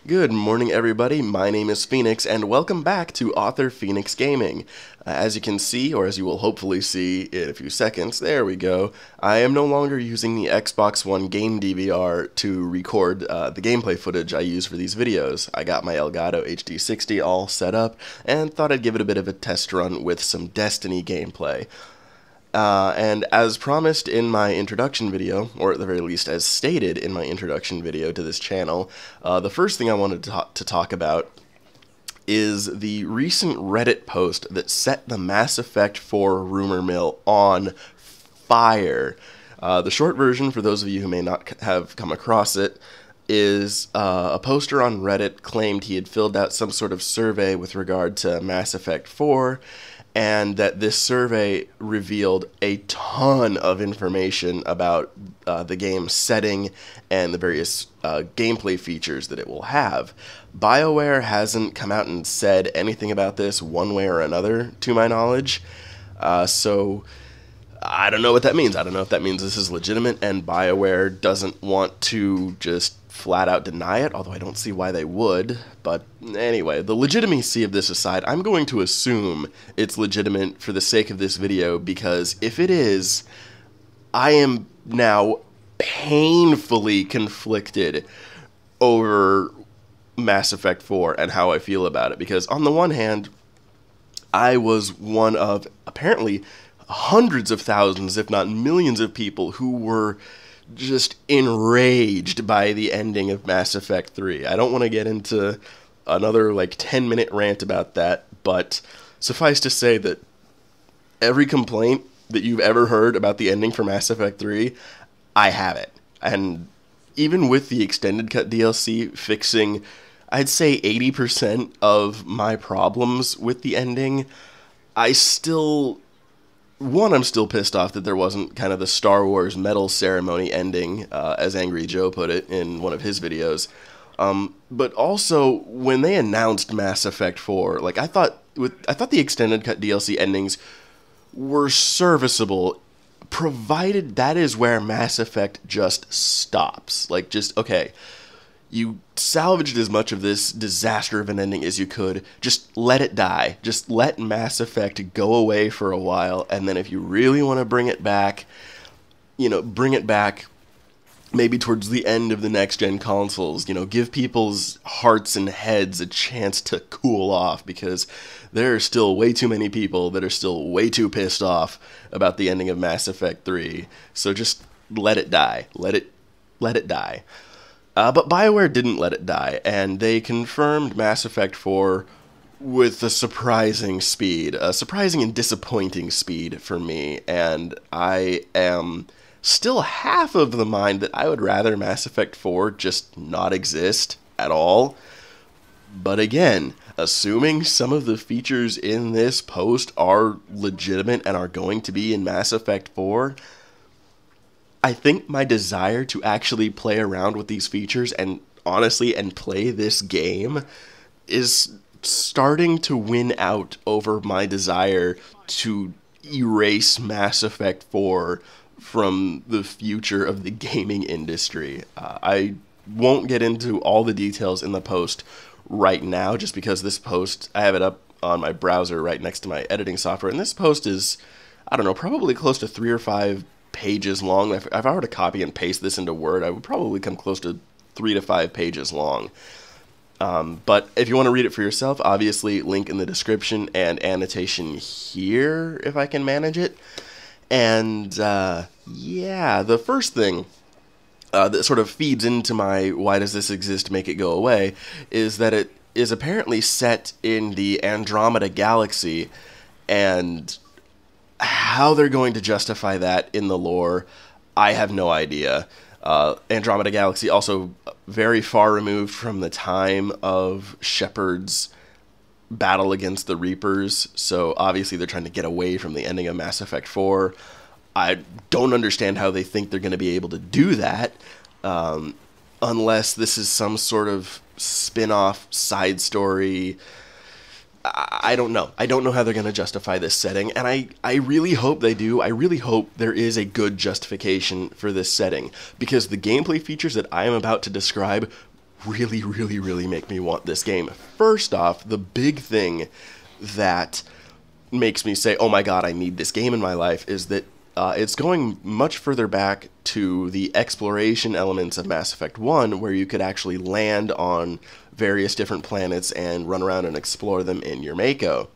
Good morning, everybody. My name is Phoenix, and welcome back to Author Phoenix Gaming. As you can see, or as you will hopefully see in a few seconds, there we go, I am no longer using the Xbox One game DVR to record the gameplay footage I use for these videos. I got my Elgato HD60 all set up, and thought I'd give it a bit of a test run with some Destiny gameplay. And as promised in my introduction video, or at the very least as stated in my introduction video to this channel, the first thing I wanted to talk about is the recent Reddit post that set the Mass Effect 4 rumor mill on fire. The short version, for those of you who may not have come across it, is a poster on Reddit claimed he had filled out some sort of survey with regard to Mass Effect 4, and that this survey revealed a ton of information about the game's setting and the various gameplay features that it will have. BioWare hasn't come out and said anything about this one way or another, to my knowledge, so I don't know what that means. I don't know if that means this is legitimate and BioWare doesn't want to just flat out deny it, although I don't see why they would. But anyway, the legitimacy of this aside, I'm going to assume it's legitimate for the sake of this video, because if it is, I am now painfully conflicted over Mass Effect 4 and how I feel about it. Because on the one hand, I was one of apparently hundreds of thousands, if not millions of people who were just enraged by the ending of Mass Effect 3. I don't want to get into another 10-minute rant about that, but suffice to say that every complaint that you've ever heard about the ending for Mass Effect 3, I have it. And even with the extended cut DLC fixing, I'd say 80% of my problems with the ending, I'm still pissed off that there wasn't kind of the Star Wars medal ceremony ending, as Angry Joe put it in one of his videos. But also, when they announced Mass Effect 4, I thought the extended cut DLC endings were serviceable, provided that is where Mass Effect just stops. Okay, you salvaged as much of this disaster of an ending as you could. Just let it die. Just let Mass Effect go away for a while, and then if you really want to bring it back, bring it back maybe towards the end of the next-gen consoles. Give people's hearts and heads a chance to cool off, because there are still way too many people that are still way too pissed off about the ending of Mass Effect 3. So just let it die. Let it die. But BioWare didn't let it die, and they confirmed Mass Effect 4 with a surprising speed, a surprising and disappointing speed for me, and I am still half of the mind that I would rather Mass Effect 4 just not exist at all. But again, assuming some of the features in this post are legitimate and are going to be in Mass Effect 4, I think my desire to actually play around with these features and play this game is starting to win out over my desire to erase Mass Effect 4 from the future of the gaming industry. I won't get into all the details in the post right now, just because this post, I have it up on my browser right next to my editing software, and this post is, I don't know, probably close to 3 or 5 pages long. If I were to copy and paste this into Word, I would probably come close to 3 to 5 pages long. But if you want to read it for yourself, obviously link in the description and annotation here if I can manage it. And yeah, the first thing that sort of feeds into my why does this exist, make it go away, is that it is apparently set in the Andromeda Galaxy, and how they're going to justify that in the lore, I have no idea. Andromeda Galaxy also very far removed from the time of Shepard's battle against the Reapers, so obviously they're trying to get away from the ending of Mass Effect 4. I don't understand how they think they're going to be able to do that, unless this is some sort of spin-off side story. I don't know. I don't know how they're going to justify this setting, and I really hope they do. I really hope there is a good justification for this setting, because the gameplay features that I am about to describe really make me want this game. First off, the big thing that makes me say, oh my god, I need this game in my life, is that it's going much further back to the exploration elements of Mass Effect 1, where you could actually land on various different planets and run around and explore them in your Mako.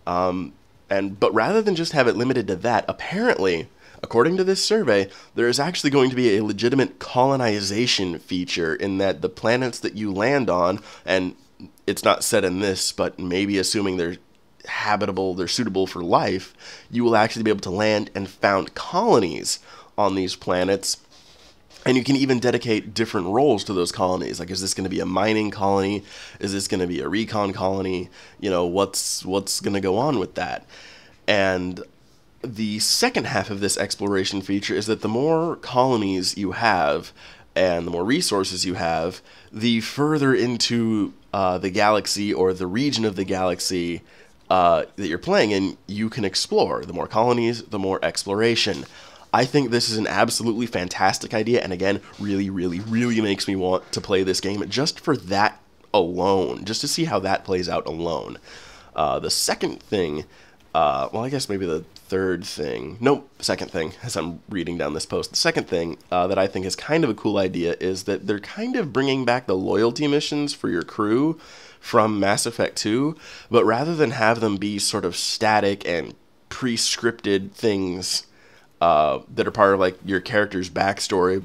But rather than just have it limited to that, apparently, according to this survey, there is actually going to be a legitimate colonization feature in that the planets that you land on, and it's not said in this, but maybe assuming they're habitable, they're suitable for life, you will actually be able to land and found colonies on these planets. And you can even dedicate different roles to those colonies. Like, is this going to be a mining colony? Is this going to be a recon colony? You know, what's going to go on with that? And the second half of this exploration feature is that the more colonies you have and the more resources you have, the further into the galaxy or the region of the galaxy that you're playing in you can explore. The more colonies, the more exploration. I think this is an absolutely fantastic idea, and again, really makes me want to play this game just for that alone, just to see how that plays out alone. The second thing, well, I guess maybe the third thing, nope, second thing, as I'm reading down this post, the second thing that I think is kind of a cool idea is that they're kind of bringing back the loyalty missions for your crew from Mass Effect 2, but rather than have them be sort of static and pre-scripted things that are part of like your character's backstory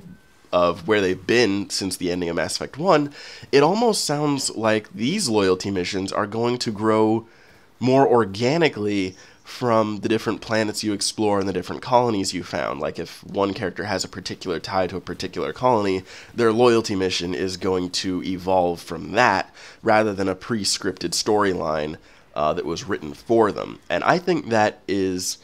of where they've been since the ending of Mass Effect 1, it almost sounds like these loyalty missions are going to grow more organically from the different planets you explore and the different colonies you found. Like if one character has a particular tie to a particular colony, their loyalty mission is going to evolve from that rather than a pre-scripted storyline that was written for them. And I think that is,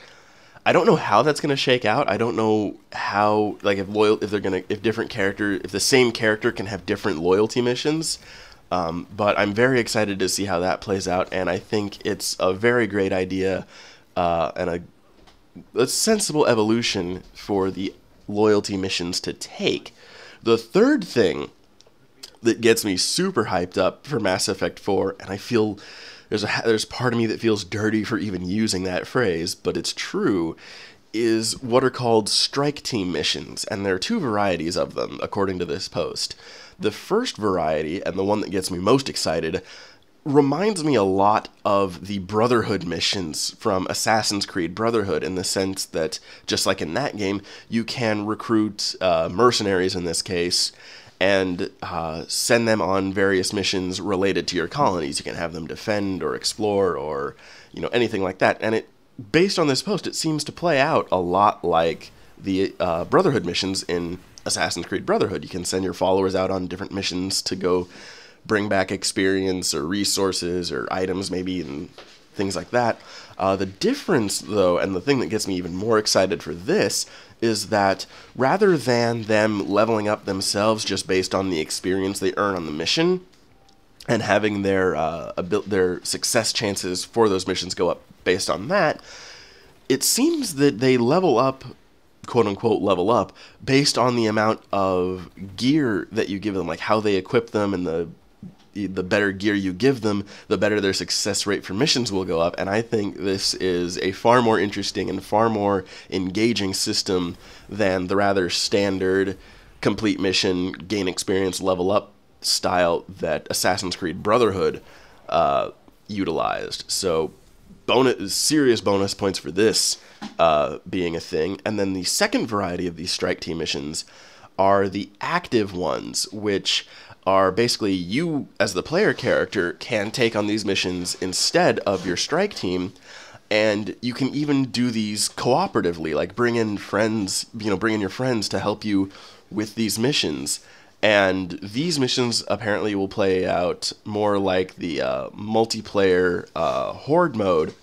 I don't know how that's going to shake out. I don't know how, like, if the same character can have different loyalty missions. But I'm very excited to see how that plays out, and I think it's a very great idea and a sensible evolution for the loyalty missions to take. The third thing that gets me super hyped up for Mass Effect 4, and I feel there's part of me that feels dirty for even using that phrase, but it's true, is what are called strike team missions, and there are two varieties of them, according to this post. The first variety, and the one that gets me most excited, reminds me a lot of the Brotherhood missions from Assassin's Creed Brotherhood, in the sense that, just like in that game, you can recruit mercenaries in this case, and send them on various missions related to your colonies. You can have them defend or explore or, anything like that. And based on this post, it seems to play out a lot like the Brotherhood missions in Assassin's Creed Brotherhood. You can send your followers out on different missions to go bring back experience or resources or items maybe and things like that. The difference, though, and the thing that gets me even more excited for this, is that rather than them leveling up themselves just based on the experience they earn on the mission and having their success chances for those missions go up based on that, it seems that they level up, quote-unquote level up, based on the amount of gear that you give them, like how they equip them, and the better gear you give them, the better their success rate for missions will go up. And I think this is a far more interesting and far more engaging system than the rather standard complete mission, gain experience, level up style that Assassin's Creed Brotherhood utilized. So serious bonus points for this being a thing. And then the second variety of these strike team missions are the active ones, which are basically you, as the player character, can take on these missions instead of your strike team, and you can even do these cooperatively, like bring in your friends to help you with these missions. And these missions apparently will play out more like the multiplayer horde mode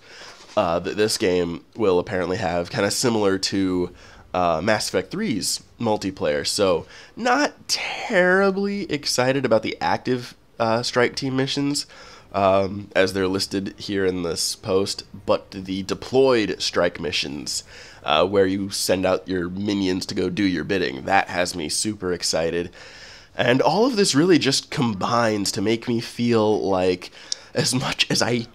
that this game will apparently have, kind of similar to Mass Effect 3's multiplayer. So not terribly excited about the active strike team missions as they're listed here in this post, but the deployed strike missions where you send out your minions to go do your bidding, that has me super excited. And all of this really just combines to make me feel like as much as I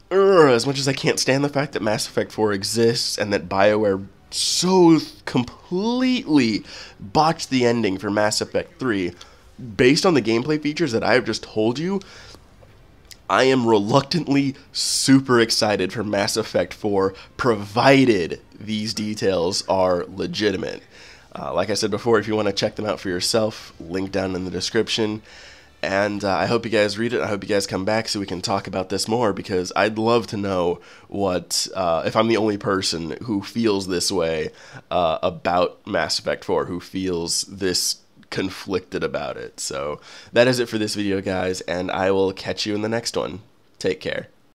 can't stand the fact that Mass Effect 4 exists and that BioWare so completely botched the ending for Mass Effect 3, based on the gameplay features that I have just told you, I am reluctantly super excited for Mass Effect 4, provided these details are legitimate. Like I said before, if you want to check them out for yourself, link down in the description. And I hope you guys read it. I hope you guys come back so we can talk about this more, because I'd love to know what, if I'm the only person who feels this way about Mass Effect 4, who feels this conflicted about it. So that is it for this video, guys, and I will catch you in the next one. Take care.